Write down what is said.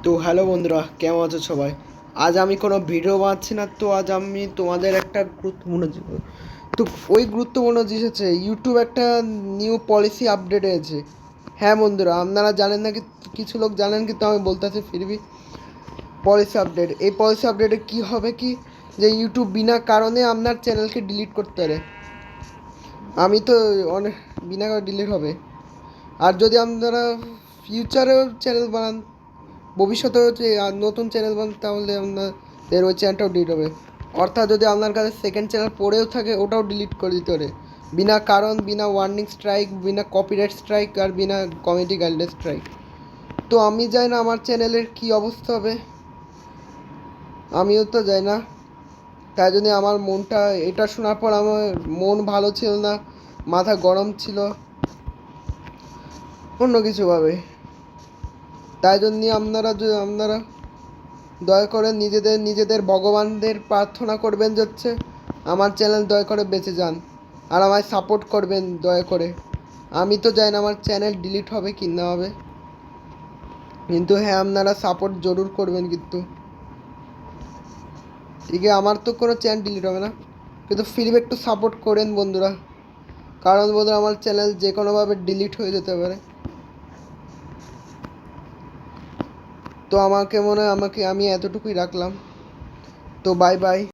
তো হ্যালো বন্ধুরা, কেমন আছো সবাই? আজ আমি কোনো ভিডিও বানাচ্ছি না। তো আজ আমি তোমাদের একটা তো ওই গুরুত্বপূর্ণ জিনিস হচ্ছে ইউটিউব একটা নিউ পলিসি আপডেট হয়েছে। হ্যাঁ বন্ধুরা, আপনারা জানেন না, কিছু লোক জানেন, কিন্তু আমি বলতেছি ফিরবি পলিসি আপডেট। এই পলিসি আপডেটে কি হবে কি, যে ইউটিউব বিনা কারণে আপনার চ্যানেলকে ডিলিট করতে পারে। আমি তো অনেক বিনা কারণে ডিলিট হবে। আর যদি আপনারা ফিউচারেও চ্যানেল বানান, ভবিষ্যতে হচ্ছে নতুন চ্যানেল বানান, তাহলে আপনাদের ওই চ্যানেলটাও ডিলিট হবে। অর্থাৎ যদি আপনার কাছে সেকেন্ড চ্যানেল পড়েও থাকে, ওটাও ডিলিট করে দিতে পারে বিনা কারণ, বিনা ওয়ার্নিং স্ট্রাইক, বিনা কপিরাইট স্ট্রাইক, আর বিনা কমিউনিটি গাইডলাইন স্ট্রাইক। তো আমি জানি না আমার চ্যানেলের কী অবস্থা হবে, আমিও তো জানি না। তাই জন্য আমার মনটা, এটা শোনার পর আমার মন ভালো ছিল না, মাথা গরম ছিল অন্য কিছুভাবে। তাই জন্য আপনারা দয়া করে নিজেদের ভগবানদের প্রার্থনা করবেন যে হচ্ছে আমার চ্যানেল দয়া করে বেঁচে যান, আর আমায় সাপোর্ট করবেন দয়া করে। আমি তো জানি না আমার চ্যানেল ডিলিট হবে কি না হবে, কিন্তু হ্যাঁ, আপনারা সাপোর্ট জরুর করবেন। কিন্তু ঠিক আছে, আমার তো কোনো চ্যানেল ডিলিট হবে না, কিন্তু ফিরবে একটু সাপোর্ট করেন বন্ধুরা। কারণ বন্ধুরা, আমার চ্যানেল যে কোনোভাবে ডিলিট হয়ে যেতে পারে। তো আমাকে মনে হয় আমি এতটুকুই রাখলাম। তো বাই বাই।